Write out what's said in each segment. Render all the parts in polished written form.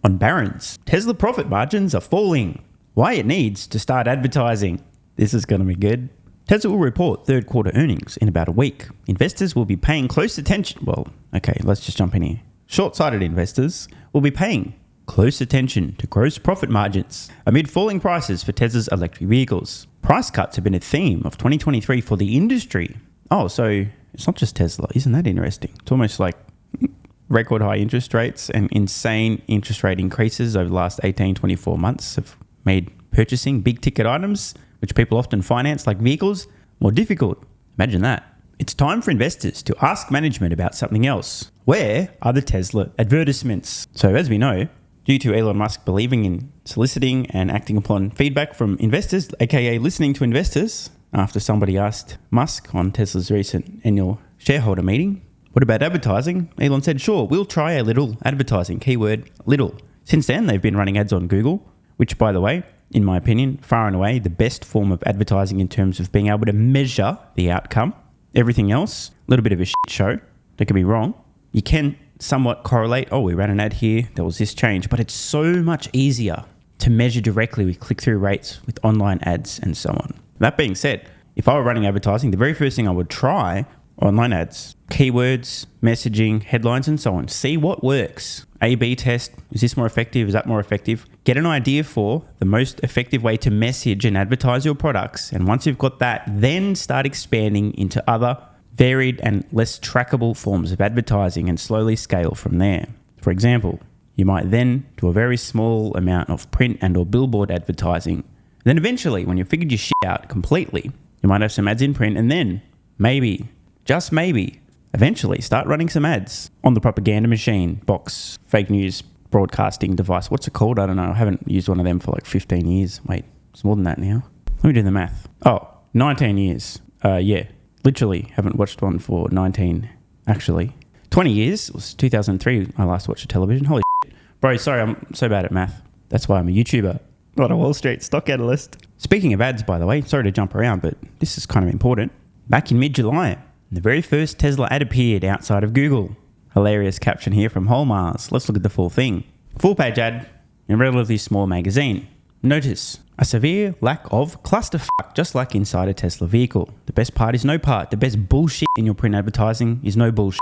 On Barron's, Tesla profit margins are falling. Why it needs to start advertising. This is going to be good. Tesla will report third quarter earnings in about a week. Investors will be paying close attention. Well, okay, let's just jump in here. Short-sighted investors will be paying close attention to gross profit margins amid falling prices for Tesla's electric vehicles. Price cuts have been a theme of 2023 for the industry. Oh, so it's not just Tesla. Isn't that interesting? It's almost like record high interest rates and insane interest rate increases over the last 18, 24 months have made purchasing big ticket items, which people often finance like vehicles, more difficult. Imagine that. It's time for investors to ask management about something else. Where are the Tesla advertisements? So as we know, due to Elon Musk believing in soliciting and acting upon feedback from investors, aka listening to investors, after somebody asked Musk on Tesla's recent annual shareholder meeting, what about advertising? Elon said, sure, we'll try a little advertising, keyword little. Since then, they've been running ads on Google, which, by the way, in my opinion, far and away the best form of advertising in terms of being able to measure the outcome. Everything else, a little bit of a shit show. Don't get me wrong. You can somewhat correlate, oh, we ran an ad here, there was this change, but it's so much easier to measure directly with click-through rates, with online ads, and so on. That being said, if I were running advertising, the very first thing I would try online ads, keywords, messaging, headlines, and so on. See what works. A/B test. Is this more effective? Is that more effective? Get an idea for the most effective way to message and advertise your products. And once you've got that, then start expanding into other varied and less trackable forms of advertising and slowly scale from there. For example, you might then do a very small amount of print and or billboard advertising. Then eventually, when you've figured your shit out completely, you might have some ads in print and then maybe, just maybe, eventually start running some ads on the propaganda machine, box, fake news, broadcasting device. What's it called? I don't know. I haven't used one of them for like 15 years. Wait, it's more than that now. Let me do the math. Oh, 19 years. Yeah, literally haven't watched one for 19, actually. 20 years. It was 2003 I last watched a television. Holy shit. Bro, sorry, I'm so bad at math. That's why I'm a YouTuber, not a Wall Street stock analyst. Speaking of ads, by the way, sorry to jump around, but this is kind of important. Back in mid-July, the very first Tesla ad appeared outside of Google. Hilarious caption here from Holmars. Let's look at the full thing. Full page ad in a relatively small magazine. Notice a severe lack of clusterfuck, just like inside a Tesla vehicle. The best part is no part. The best bullshit in your print advertising is no bullshit.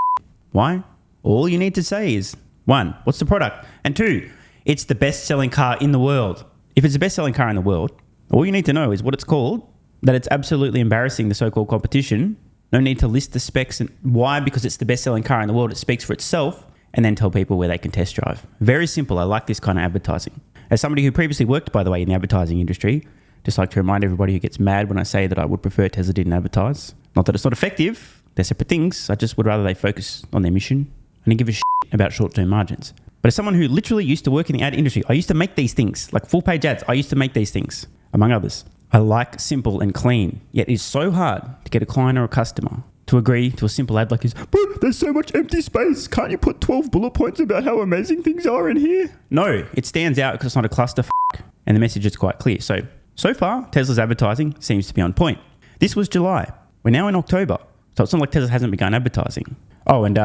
Why? All you need to say is, 1, what's the product? And 2, it's the best-selling car in the world. If it's the best-selling car in the world, all you need to know is what it's called, that it's absolutely embarrassing the so-called competition. No need to list the specs and why, because it's the best-selling car in the world. It speaks for itself, and then tell people where they can test drive. Very simple. I like this kind of advertising. As somebody who previously worked, by the way, in the advertising industry, just like to remind everybody who gets mad when I say that I would prefer Tesla didn't advertise. Not that it's not effective. They're separate things. I just would rather they focus on their mission and then give a shit about short-term margins. But as someone who literally used to work in the ad industry, I used to make these things, like full-page ads. I used to make these things, among others. I like simple and clean, yet it's so hard to get a client or a customer to agree to a simple ad like this. But there's so much empty space. Can't you put 12 bullet points about how amazing things are in here? No, it stands out because it's not a clusterfuck and the message is quite clear. So far, Tesla's advertising seems to be on point. This was July. We're now in October. So it's not like Tesla hasn't begun advertising. Oh, and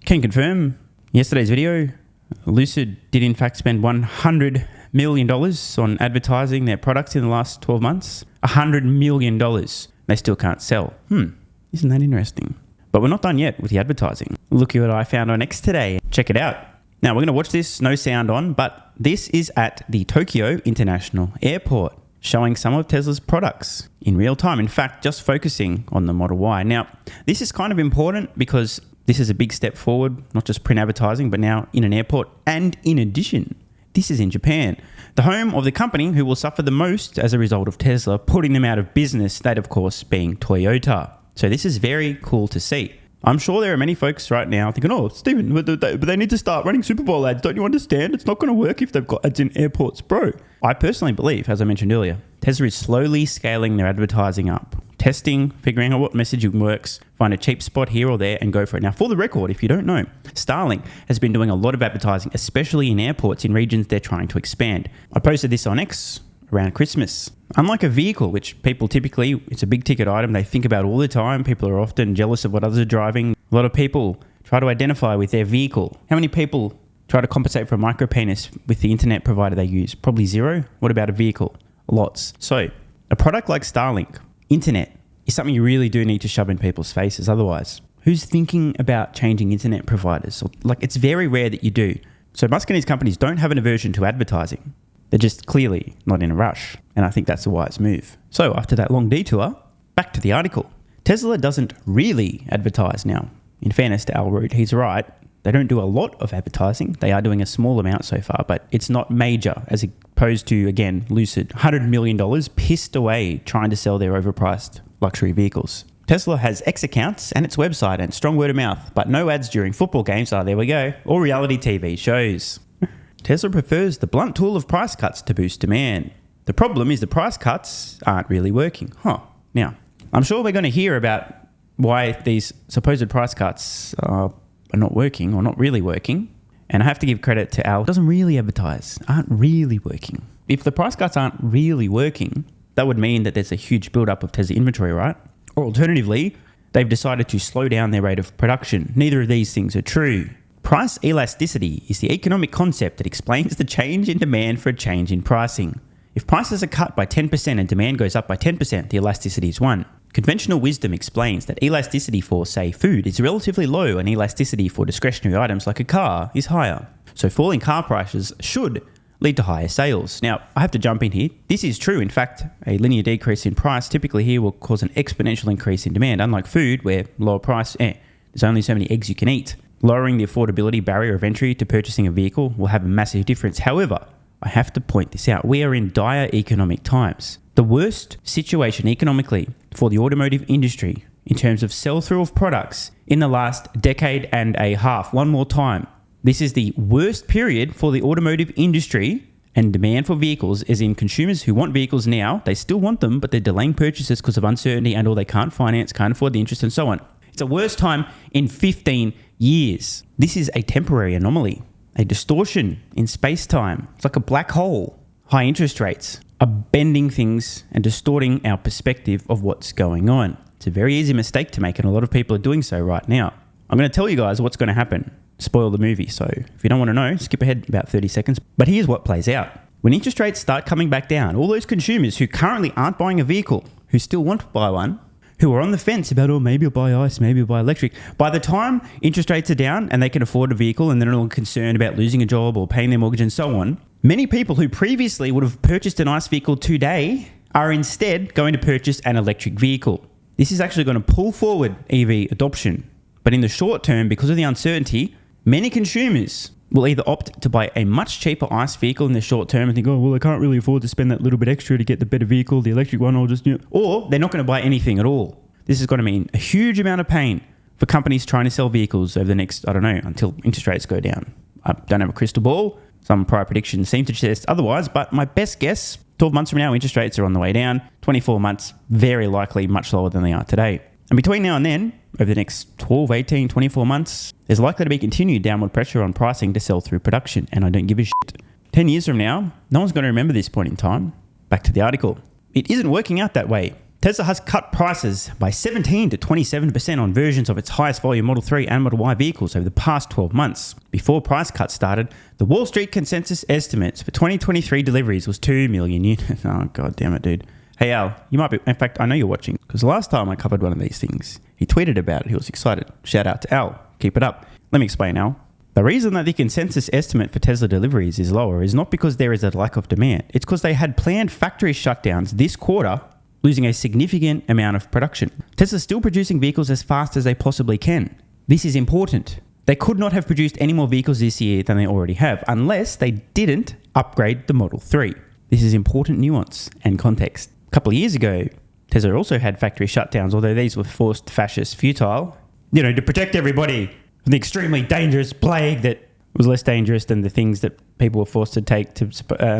can confirm yesterday's video, Lucid did in fact spend $100 million on advertising their products in the last 12 months. $100 million. They still can't sell. Isn't that interesting? But we're not done yet with the advertising. Look at what I found on X today. Check it out. Now, we're going to watch this, no sound on, but this is at the Tokyo International Airport, showing some of Tesla's products in real time. In fact, just focusing on the Model Y. Now, this is kind of important because this is a big step forward, not just print advertising, but now in an airport. And in addition, this is in Japan, the home of the company who will suffer the most as a result of Tesla putting them out of business, that of course being Toyota. So this is very cool to see. I'm sure there are many folks right now thinking, oh, Stephen, but they need to start running Super Bowl ads. Don't you understand? It's not going to work if they've got ads in airports, bro. I personally believe, as I mentioned earlier, Tesla is slowly scaling their advertising up. Testing, figuring out what messaging works, find a cheap spot here or there and go for it. Now, for the record, if you don't know, Starlink has been doing a lot of advertising, especially in airports in regions they're trying to expand. I posted this on X around Christmas. Unlike a vehicle, which people typically, it's a big ticket item they think about all the time. People are often jealous of what others are driving. A lot of people try to identify with their vehicle. How many people Try to compensate for a micropenis with the internet provider they use. Probably zero. What about a vehicle? Lots. So a product like Starlink, internet, is something you really do need to shove in people's faces. Otherwise, who's thinking about changing internet providers? It's very rare that you do. So Musk and his companies don't have an aversion to advertising. They're just clearly not in a rush. And I think that's a wise move. So after that long detour, back to the article. Tesla doesn't really advertise now. In fairness to Al Root, he's right. They don't do a lot of advertising. They are doing a small amount so far, but it's not major as opposed to, again, Lucid, $100 million pissed away trying to sell their overpriced luxury vehicles. Tesla has X accounts and its website and strong word of mouth, but no ads during football games. There we go. Or reality TV shows. Tesla prefers the blunt tool of price cuts to boost demand. The problem is the price cuts aren't really working. Now, I'm sure we're going to hear about why these supposed price cuts are not working or not really working. And I have to give credit to Al. Doesn't really advertise. Aren't really working. If the price cuts aren't really working, that would mean that there's a huge buildup of Tesla inventory, right? Or alternatively, they've decided to slow down their rate of production. Neither of these things are true. Price elasticity is the economic concept that explains the change in demand for a change in pricing. If prices are cut by 10% and demand goes up by 10%, the elasticity is 1. Conventional wisdom explains that elasticity for, say, food is relatively low and elasticity for discretionary items like a car is higher. So falling car prices should lead to higher sales. Now, I have to jump in here. This is true. In fact, a linear decrease in price typically here will cause an exponential increase in demand. Unlike food, where lower price, there's only so many eggs you can eat. Lowering the affordability barrier of entry to purchasing a vehicle will have a massive difference. However, I have to point this out. We are in dire economic times. The worst situation economically for the automotive industry in terms of sell-through of products in the last decade and a half. One more time. This is the worst period for the automotive industry, and demand for vehicles is in consumers who want vehicles now. They still want them, but they're delaying purchases because of uncertainty and or they can't finance, can't afford the interest and so on. It's the worst time in 15 years. This is a temporary anomaly, a distortion in space-time. It's like a black hole. High interest rates are bending things and distorting our perspective of what's going on. It's a very easy mistake to make, and a lot of people are doing so right now. I'm going to tell you guys what's going to happen. Spoil the movie. So if you don't want to know, skip ahead about 30 seconds. But here's what plays out. When interest rates start coming back down, all those consumers who currently aren't buying a vehicle, who still want to buy one, who are on the fence about, maybe I'll buy ICE, maybe I'll buy electric. By the time interest rates are down and they can afford a vehicle and they're not concerned about losing a job or paying their mortgage and so on, many people who previously would have purchased an ICE vehicle today are instead going to purchase an electric vehicle. This is actually going to pull forward EV adoption. But in the short term, because of the uncertainty, many consumers will either opt to buy a much cheaper ICE vehicle in the short term and think, I can't really afford to spend that little bit extra to get the better vehicle, the electric one, I'll just do it. Or they're not going to buy anything at all. This is going to mean a huge amount of pain for companies trying to sell vehicles over the next, until interest rates go down. I don't have a crystal ball. Some prior predictions seem to suggest otherwise, but my best guess, 12 months from now, interest rates are on the way down. 24 months, very likely much lower than they are today. And between now and then, over the next 12, 18, 24 months, there's likely to be continued downward pressure on pricing to sell through production, and I don't give a shit. 10 years from now, no one's going to remember this point in time. Back to the article. It isn't working out that way. Tesla has cut prices by 17 to 27% on versions of its highest volume Model 3 and Model Y vehicles over the past 12 months. Before price cuts started, the Wall Street consensus estimates for 2023 deliveries was 2 million units. Oh, god damn it, dude. Hey Al, you might be, in fact, I know you're watching, because the last time I covered one of these things, he tweeted about it, he was excited. Shout out to Al, keep it up. Let me explain, Al. The reason that the consensus estimate for Tesla deliveries is lower is not because there is a lack of demand, it's because they had planned factory shutdowns this quarter, losing a significant amount of production. Tesla's still producing vehicles as fast as they possibly can. This is important. They could not have produced any more vehicles this year than they already have, unless they didn't upgrade the Model 3. This is important nuance and context. A couple of years ago, Tesla also had factory shutdowns, although these were forced, fascist, futile, to protect everybody from the extremely dangerous plague that was less dangerous than the things that people were forced to take to,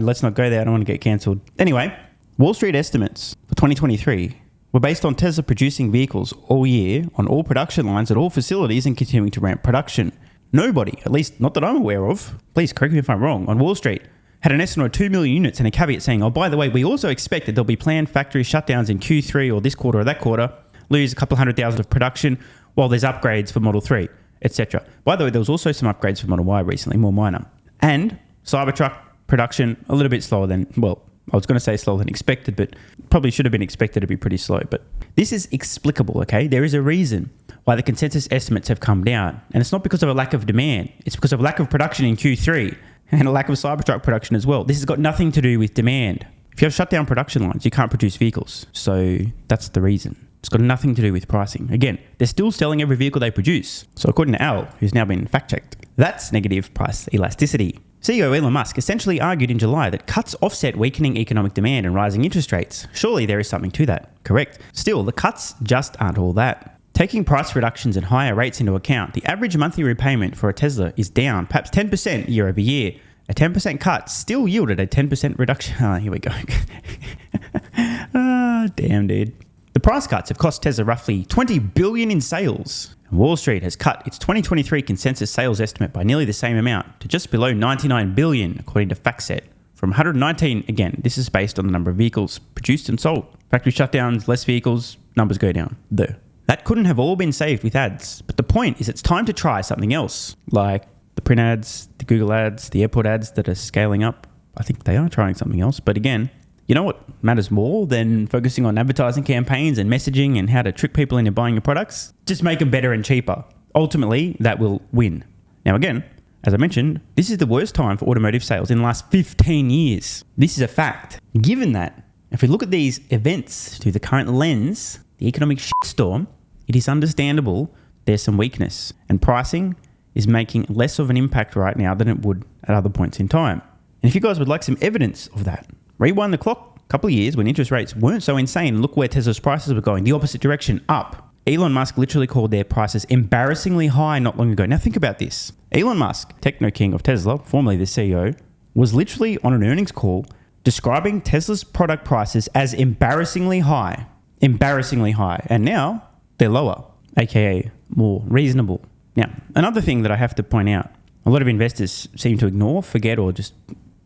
let's not go there, I don't want to get cancelled. Anyway, Wall Street estimates for 2023 were based on Tesla producing vehicles all year on all production lines at all facilities and continuing to ramp production. Nobody, at least not that I'm aware of, please correct me if I'm wrong, on Wall Street had an estimate of 2 million units and a caveat saying, by the way, we also expect that there'll be planned factory shutdowns in Q3 or this quarter or that quarter, lose a couple 100,000 of production while there's upgrades for Model 3. etc. By the way, there was also some upgrades for Model Y recently, more minor. And Cybertruck production, a little bit slower than, well, I was going to say slower than expected, but probably should have been expected to be pretty slow. But this is explicable, okay? There is a reason why the consensus estimates have come down. And it's not because of a lack of demand. It's because of lack of production in Q3 and a lack of Cybertruck production as well. This has got nothing to do with demand. If you have shut down production lines, you can't produce vehicles. So that's the reason. It's got nothing to do with pricing. Again, they're still selling every vehicle they produce. So according to Al, who's now been fact-checked, that's negative price elasticity. CEO Elon Musk essentially argued in July that cuts offset weakening economic demand and rising interest rates. Surely there is something to that. Correct. Still, the cuts just aren't all that. Taking price reductions and higher rates into account, the average monthly repayment for a Tesla is down perhaps 10% year over year. A 10% cut still yielded a 10% reduction. Here we go. Damn, dude. The price cuts have cost Tesla roughly $20 billion in sales. Wall Street has cut its 2023 consensus sales estimate by nearly the same amount to just below $99 billion, according to FactSet. From 119, again, this is based on the number of vehicles produced and sold. Factory shutdowns, less vehicles, numbers go down. That couldn't have all been saved with ads. But the point is it's time to try something else, like the print ads, the Google ads, the airport ads that are scaling up. I think they are trying something else. But again, you know what matters more than focusing on advertising campaigns and messaging and how to trick people into buying your products? Just make them better and cheaper. Ultimately, that will win. Now again, as I mentioned, this is the worst time for automotive sales in the last 15 years. This is a fact. Given that, if we look at these events through the current lens, the economic shitstorm, it is understandable there's some weakness. And pricing is making less of an impact right now than it would at other points in time. And if you guys would like some evidence of that, rewind the clock a couple of years when interest rates weren't so insane. Look where Tesla's prices were going, the opposite direction, up. Elon Musk literally called their prices embarrassingly high not long ago. Now think about this. Elon Musk, techno king of Tesla, formerly the CEO, was literally on an earnings call describing Tesla's product prices as embarrassingly high. Embarrassingly high. And now they're lower, aka more reasonable. Now, another thing that I have to point out, a lot of investors seem to ignore, forget, or just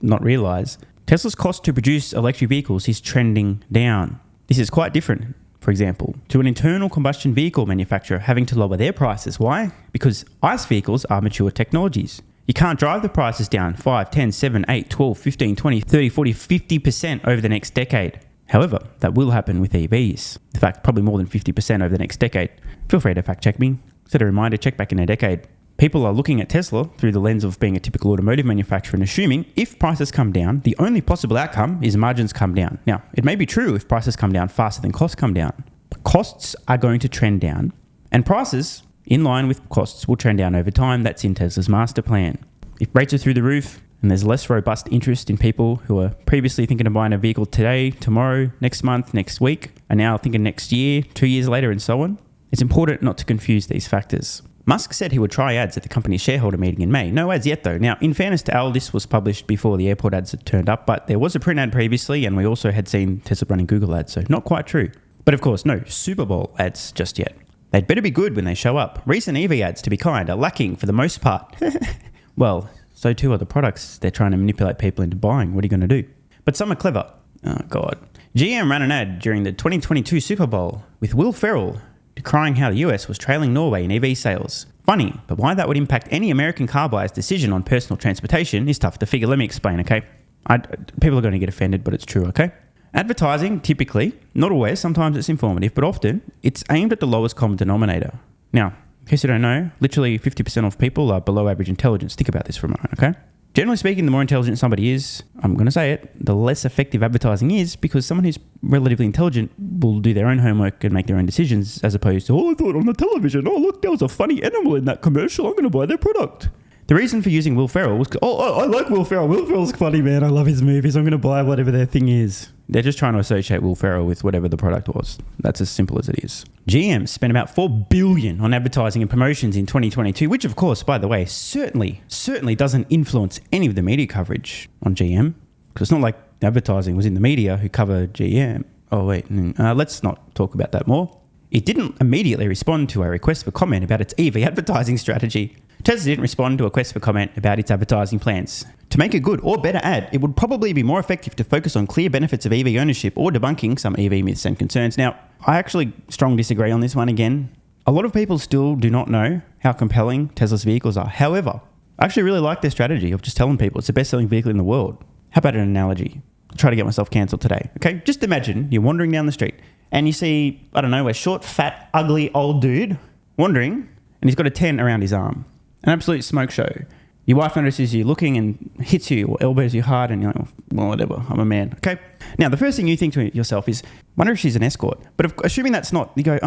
not realize, Tesla's cost to produce electric vehicles is trending down. This is quite different, for example, to an internal combustion vehicle manufacturer having to lower their prices. Why? Because ICE vehicles are mature technologies. You can't drive the prices down 5, 10, 7, 8, 12, 15, 20, 30, 40, 50% over the next decade. However, that will happen with EVs. In fact, probably more than 50% over the next decade. Feel free to fact check me. Set a reminder, check back in a decade. People are looking at Tesla through the lens of being a typical automotive manufacturer and assuming if prices come down, the only possible outcome is margins come down. Now, it may be true if prices come down faster than costs come down, but costs are going to trend down and prices in line with costs will trend down over time. That's in Tesla's master plan. If rates are through the roof and there's less robust interest in people who are previously thinking of buying a vehicle today, tomorrow, next month, next week, and now thinking next year, 2 years later, and so on, it's important not to confuse these factors. Musk said he would try ads at the company's shareholder meeting in May. No ads yet though. Now, in fairness to Al, this was published before the airport ads had turned up, but there was a print ad previously and we also had seen Tesla running Google ads, so not quite true. But of course, no Super Bowl ads just yet. They'd better be good when they show up. Recent EV ads, to be kind, are lacking for the most part. Well, so too are the products they're trying to manipulate people into buying. What are you going to do? But some are clever. Oh God. GM ran an ad during the 2022 Super Bowl with Will Ferrell decrying how the US was trailing Norway in EV sales. Funny, but why that would impact any American car buyer's decision on personal transportation is tough to figure. Let me explain, okay? People are going to get offended, but it's true, okay? Advertising, typically, not always, sometimes it's informative, but often it's aimed at the lowest common denominator. Now, in case you don't know, literally 50% of people are below average intelligence. Think about this for a moment, okay? Generally speaking, the more intelligent somebody is, I'm going to say it, the less effective advertising is because someone who's relatively intelligent will do their own homework and make their own decisions as opposed to, I thought on the television, look, there was a funny animal in that commercial, I'm going to buy their product. The reason for using Will Ferrell was, I like Will Ferrell. Will Ferrell's funny, man. I love his movies. I'm going to buy whatever their thing is. They're just trying to associate Will Ferrell with whatever the product was. That's as simple as it is. GM spent about $4 billion on advertising and promotions in 2022, which of course, by the way, certainly doesn't influence any of the media coverage on GM. Because it's not like advertising was in the media who cover GM. Let's not talk about that more. It didn't immediately respond to a request for comment about its EV advertising strategy. Tesla didn't respond to a request for comment about its advertising plans. To make a good or better ad, it would probably be more effective to focus on clear benefits of EV ownership or debunking some EV myths and concerns. Now, I actually strongly disagree on this one again. A lot of people still do not know how compelling Tesla's vehicles are. However, I actually really like their strategy of just telling people it's the best-selling vehicle in the world. How about an analogy? I'll try to get myself cancelled today. Okay, just imagine you're wandering down the street and you see, I don't know, a short, fat, ugly old dude wandering, and he's got a tent around his arm. An absolute smoke show. Your wife notices you looking and hits you or elbows you hard, and you're like, well, whatever, I'm a man. Okay. Now, the first thing you think to yourself is, wonder if she's an escort. But assuming that's not, you go,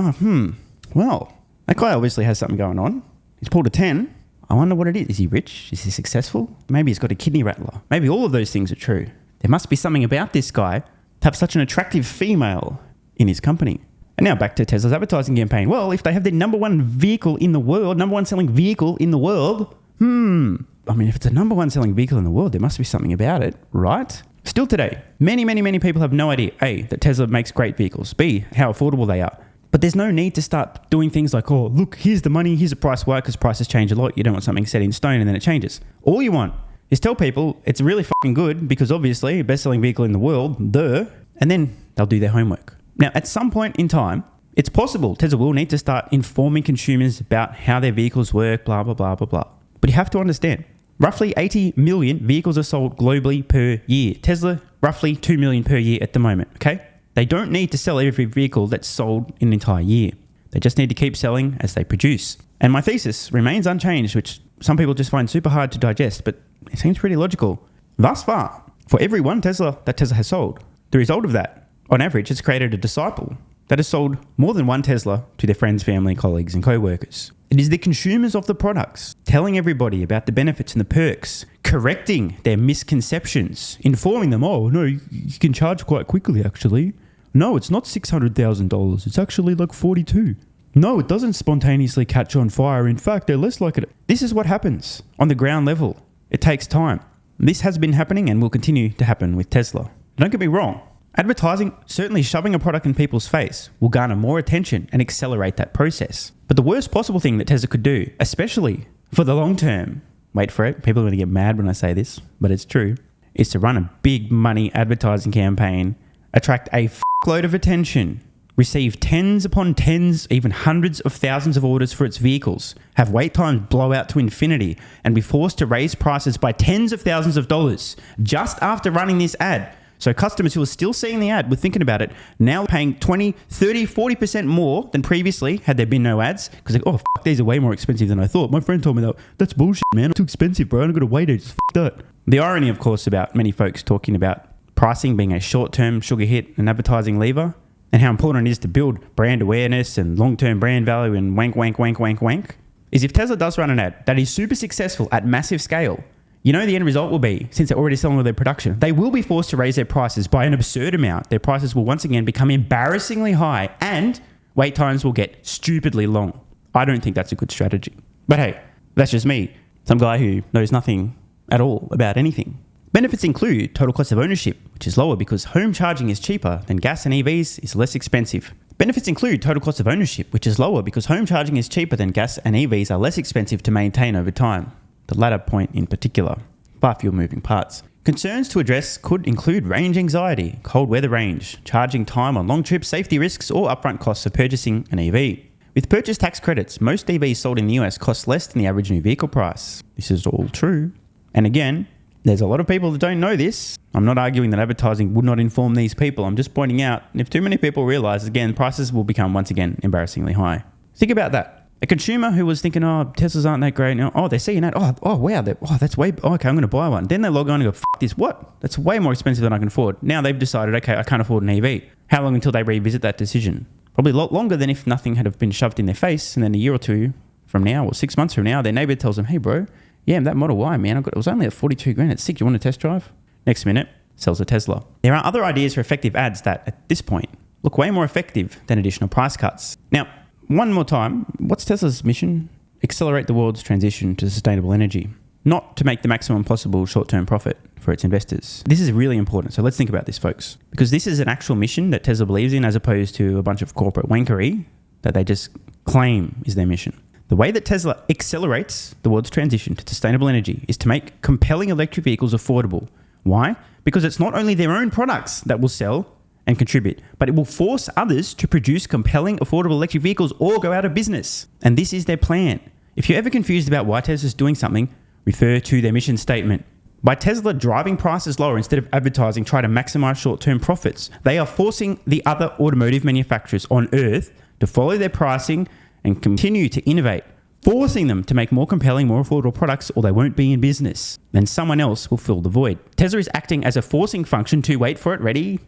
well, that guy obviously has something going on. He's pulled a 10. I wonder what it is. Is he rich? Is he successful? Maybe he's got a kidney rattler. Maybe all of those things are true. There must be something about this guy to have such an attractive female in his company. And now back to Tesla's advertising campaign. Well, if they have their number one selling vehicle in the world, I mean, if it's a number one selling vehicle in the world, there must be something about it, right? Still today, many people have no idea, A, that Tesla makes great vehicles, B, how affordable they are. But there's no need to start doing things like, oh, look, here's the money, here's the price. Why? Because prices change a lot. You don't want something set in stone and then it changes. All you want is tell people it's really fucking good because obviously best-selling vehicle in the world, and then they'll do their homework. Now, at some point in time, it's possible Tesla will need to start informing consumers about how their vehicles work, blah, blah, blah, blah, blah. But you have to understand, roughly 80 million vehicles are sold globally per year. Tesla, roughly 2 million per year at the moment, okay? They don't need to sell every vehicle that's sold in an entire year. They just need to keep selling as they produce. And my thesis remains unchanged, which some people just find super hard to digest, but it seems pretty logical. Thus far, for every one Tesla that Tesla has sold, the result of that, on average, has created a disciple that has sold more than one Tesla to their friends, family, colleagues, and co-workers. It is the consumers of the products telling everybody about the benefits and the perks, correcting their misconceptions, informing them, oh, no, you can charge quite quickly, actually. No, it's not $600,000. It's actually like 42. No, it doesn't spontaneously catch on fire. In fact, they're less like it. This is what happens on the ground level. It takes time. This has been happening and will continue to happen with Tesla. Don't get me wrong. Advertising, certainly shoving a product in people's face, will garner more attention and accelerate that process. But the worst possible thing that Tesla could do, especially for the long term, wait for it, people are going to get mad when I say this, but it's true, is to run a big money advertising campaign, attract a load of attention, receive tens upon tens, even hundreds of thousands of orders for its vehicles, have wait times blow out to infinity, and be forced to raise prices by tens of thousands of dollars just after running this ad. So customers who are still seeing the ad were thinking about it, now paying 20, 30, 40% more than previously had there been no ads. Because like, oh, these are way more expensive than I thought. My friend told me that. That's bullshit, man. It's too expensive, bro. I'm going to wait it. Just that. The irony, of course, about many folks talking about pricing being a short-term sugar hit and advertising lever, and how important it is to build brand awareness and long-term brand value and wank, is if Tesla does run an ad that is super successful at massive scale, you know the end result will be, since they're already selling all their production, they will be forced to raise their prices by an absurd amount. Their prices will once again become embarrassingly high and wait times will get stupidly long. I don't think that's a good strategy. But hey, that's just me, some guy who knows nothing at all about anything. Benefits include total cost of ownership, which is lower because home charging is cheaper than gas and EVs is less expensive. Benefits include total cost of ownership, which is lower because home charging is cheaper than gas and EVs are less expensive to maintain over time. The latter point in particular, far fewer moving parts. Concerns to address could include range anxiety, cold weather range, charging time on long trips, safety risks, or upfront costs of purchasing an EV. With purchase tax credits, most EVs sold in the US cost less than the average new vehicle price. This is all true. And again, there's a lot of people that don't know this. I'm not arguing that advertising would not inform these people. I'm just pointing out, if too many people realize, again, prices will become once again embarrassingly high. Think about that. A consumer who was thinking, oh, Teslas aren't that great. Now, they see an ad. Oh, wow. That's way, okay, I'm going to buy one. Then they log on and go, this, what? That's way more expensive than I can afford. Now they've decided, okay, I can't afford an EV. How long until they revisit that decision? Probably a lot longer than if nothing had have been shoved in their face. And then a year or two from now, or 6 months from now, their neighbor tells them, hey, bro, yeah, that Model Y, man, it was only at 42 grand. It's sick. You want a test drive? Next minute, sells a Tesla. There are other ideas for effective ads that, at this point, look way more effective than additional price cuts. Now, one more time, what's Tesla's mission? Accelerate the world's transition to sustainable energy, not to make the maximum possible short-term profit for its investors. This is really important. So let's think about this, folks, because this is an actual mission that Tesla believes in as opposed to a bunch of corporate wankery that they just claim is their mission. The way that Tesla accelerates the world's transition to sustainable energy is to make compelling electric vehicles affordable. Why? Because it's not only their own products that will sell and contribute, but it will force others to produce compelling, affordable electric vehicles or go out of business. And this is their plan. If you're ever confused about why Tesla's doing something, refer to their mission statement. By Tesla driving prices lower instead of advertising, try to maximize short-term profits, they are forcing the other automotive manufacturers on Earth to follow their pricing and continue to innovate, forcing them to make more compelling, more affordable products, or they won't be in business. Then someone else will fill the void. Tesla is acting as a forcing function to, wait for it, ready?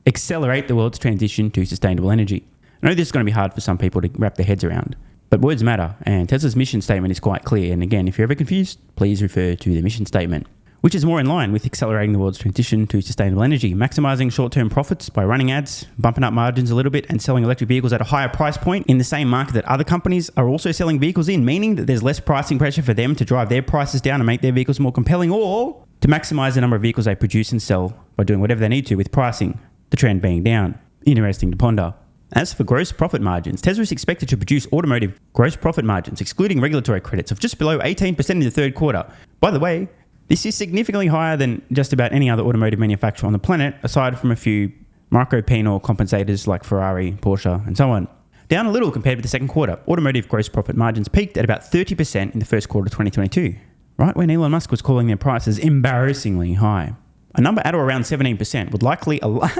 Accelerate the world's transition to sustainable energy. I know this is going to be hard for some people to wrap their heads around, but words matter, and Tesla's mission statement is quite clear. And again, if you're ever confused, please refer to the mission statement, which is more in line with accelerating the world's transition to sustainable energy, maximizing short-term profits by running ads, bumping up margins a little bit, and selling electric vehicles at a higher price point in the same market that other companies are also selling vehicles in, meaning that there's less pricing pressure for them to drive their prices down and make their vehicles more compelling, or to maximize the number of vehicles they produce and sell by doing whatever they need to with pricing, the trend being down. Interesting to ponder. As for gross profit margins, Tesla is expected to produce automotive gross profit margins, excluding regulatory credits, of just below 18% in the third quarter. By the way, this is significantly higher than just about any other automotive manufacturer on the planet, aside from a few micro-penal compensators like Ferrari, Porsche, and so on. Down a little compared with the second quarter, automotive gross profit margins peaked at about 30% in the first quarter of 2022, right when Elon Musk was calling their prices embarrassingly high. A number at or around 17% would likely can't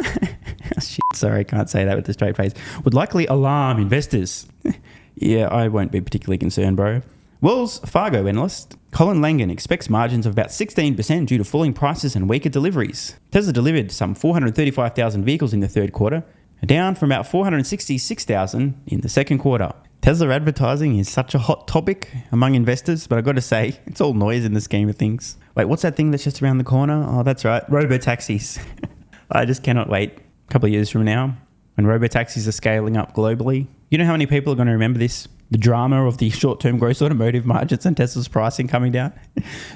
say that with a straight face. Would likely alarm investors. Yeah, I won't be particularly concerned, bro. Wells Fargo analyst Colin Langan expects margins of about 16% due to falling prices and weaker deliveries. Tesla delivered some 435,000 vehicles in the third quarter, down from about 466,000 in the second quarter. Tesla advertising is such a hot topic among investors, but I've got to say, it's all noise in the scheme of things. Wait, what's that thing that's just around the corner? Oh, that's right, robo-taxis. I just cannot wait a couple of years from now when robo-taxis are scaling up globally. You know how many people are going to remember this? The drama of the short-term gross automotive margins and Tesla's pricing coming down?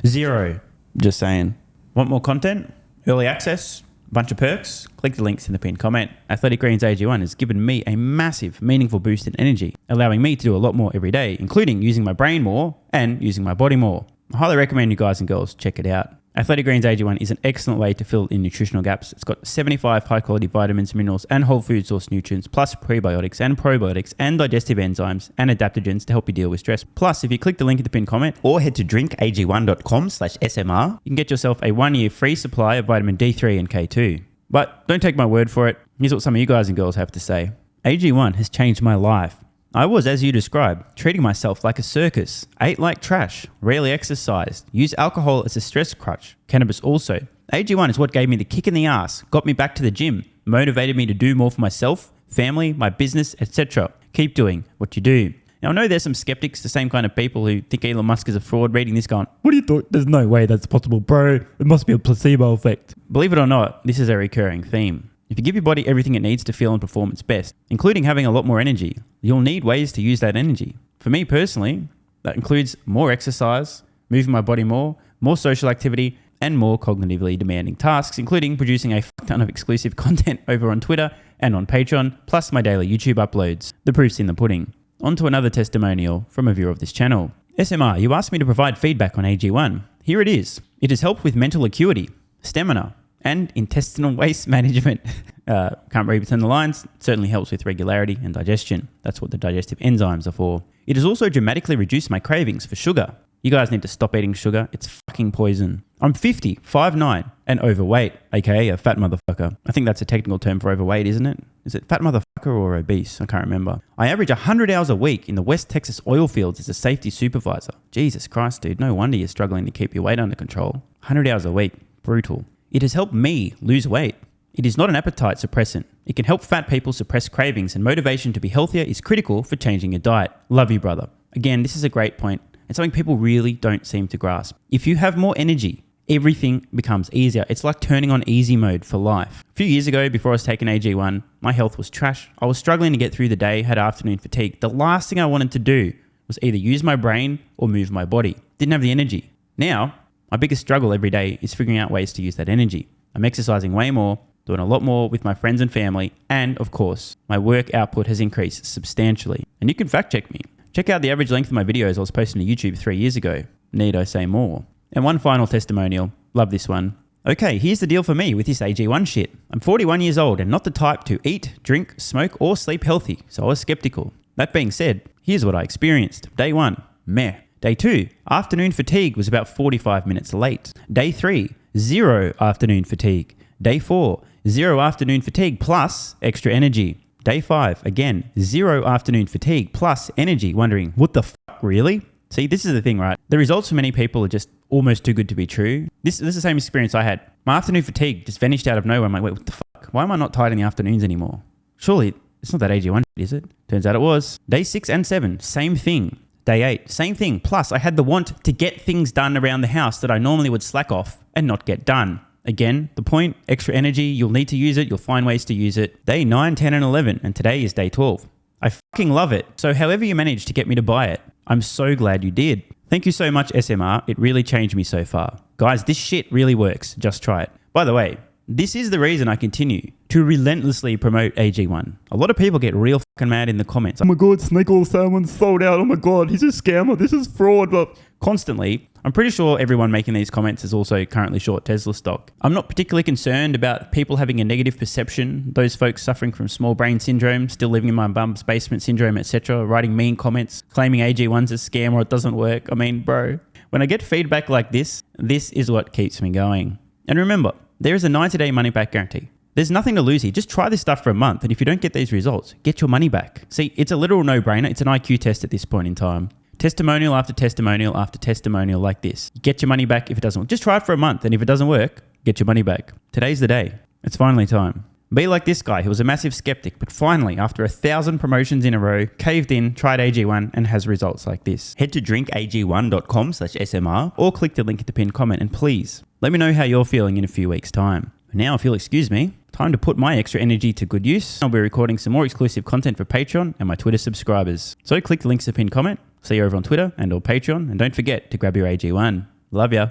Zero. Just saying. Want more content? Early access? Bunch of perks? Click the links in the pinned comment. Athletic Greens AG1 has given me a massive, meaningful boost in energy, allowing me to do a lot more every day, including using my brain more and using my body more. I highly recommend you guys and girls check it out. Athletic Greens AG1 is an excellent way to fill in nutritional gaps. It's got 75 high-quality vitamins, minerals, and whole food source nutrients, plus prebiotics and probiotics and digestive enzymes and adaptogens to help you deal with stress. Plus, if you click the link in the pinned comment or head to drinkag1.com/SMR, you can get yourself a 1-year free supply of vitamin D3 and K2. But don't take my word for it. Here's what some of you guys and girls have to say. AG1 has changed my life. I was, as you described, treating myself like a circus, ate like trash, rarely exercised, used alcohol as a stress crutch, cannabis also. AG1 is what gave me the kick in the ass, got me back to the gym, motivated me to do more for myself, family, my business, etc. Keep doing what you do. Now, I know there's some skeptics, the same kind of people who think Elon Musk is a fraud, reading this going, what do you thought? There's no way that's possible, bro. It must be a placebo effect. Believe it or not, this is a recurring theme. If you give your body everything it needs to feel and perform its best, including having a lot more energy, you'll need ways to use that energy. For me personally, that includes more exercise, moving my body more social activity, and more cognitively demanding tasks, including producing a ton of exclusive content over on Twitter and on Patreon, plus my daily YouTube uploads. The proof's in the pudding. On to another testimonial from a viewer of this channel. SMR, you asked me to provide feedback on AG1. Here it is. It has helped with mental acuity, stamina, and intestinal waste management. Can't read between the lines. Certainly helps with regularity and digestion. That's what the digestive enzymes are for. It has also dramatically reduced my cravings for sugar. You guys need to stop eating sugar. It's fucking poison. I'm 50, 5'9", and overweight, aka a fat motherfucker. I think that's a technical term for overweight, isn't it? Is it fat motherfucker or obese? I can't remember. I average 100 hours a week in the West Texas oil fields as a safety supervisor. Jesus Christ, dude. No wonder you're struggling to keep your weight under control. 100 hours a week. Brutal. It has helped me lose weight. It is not an appetite suppressant. It can help fat people suppress cravings, and motivation to be healthier is critical for changing your diet. Love you, brother. Again, this is a great point and something people really don't seem to grasp. If you have more energy, everything becomes easier. It's like turning on easy mode for life. A few years ago, before I was taking AG1, my health was trash. I was struggling to get through the day, had afternoon fatigue. The last thing I wanted to do was either use my brain or move my body. Didn't have the energy. Now, my biggest struggle every day is figuring out ways to use that energy. I'm exercising way more, doing a lot more with my friends and family, and of course, my work output has increased substantially. And you can fact check me. Check out the average length of my videos I was posting to YouTube 3 years ago. Need I say more? And one final testimonial. Love this one. Okay, here's the deal for me with this AG1 shit. I'm 41 years old and not the type to eat, drink, smoke, or sleep healthy, so I was skeptical. That being said, here's what I experienced. Day 1, meh. Day 2, afternoon fatigue was about 45 minutes late. Day 3, 0 afternoon fatigue. Day 4, 0 afternoon fatigue plus extra energy. Day 5, again, 0 afternoon fatigue plus energy, wondering, what the fuck, really? See, this is the thing, right? The results for many people are just almost too good to be true. This is the same experience I had. My afternoon fatigue just vanished out of nowhere. I'm like, wait, what the fuck? Why am I not tired in the afternoons anymore? Surely, it's not that AG1, is it? Turns out it was. Day 6 and 7, same thing. Day 8, same thing. Plus, I had the want to get things done around the house that I normally would slack off and not get done. Again, the point, extra energy, you'll need to use it. You'll find ways to use it. Day 9, 10, and 11, and today is day 12. I fucking love it. So however you managed to get me to buy it, I'm so glad you did. Thank you so much, SMR. It really changed me so far. Guys, this shit really works. Just try it. By the way, this is the reason I continue to relentlessly promote AG1. A lot of people get real fucking mad in the comments. Oh my God, snake oil salmon's sold out. Oh my God, he's a scammer. This is fraud. But constantly, I'm pretty sure everyone making these comments is also currently short Tesla stock. I'm not particularly concerned about people having a negative perception, those folks suffering from small brain syndrome, still living in my bum's basement syndrome, etc., writing mean comments, claiming AG1's a scam or it doesn't work. I mean, bro, when I get feedback like this is what keeps me going. And remember, there is a 90-day money-back guarantee. There's nothing to lose here. Just try this stuff for a month, and if you don't get these results, get your money back. See, it's a literal no-brainer. It's an IQ test at this point in time. Testimonial after testimonial after testimonial like this. Get your money back if it doesn't work. Just try it for a month, and if it doesn't work, get your money back. Today's the day. It's finally time. Be like this guy who was a massive skeptic, but finally, after 1,000 promotions in a row, caved in, tried AG1, and has results like this. Head to drinkag1.com/SMR or click the link in the pinned comment, and please, let me know how you're feeling in a few weeks' time. Now, if you'll excuse me, time to put my extra energy to good use. I'll be recording some more exclusive content for Patreon and my Twitter subscribers. So click the links in the pinned comment. See you over on Twitter and or Patreon. And don't forget to grab your AG1. Love ya.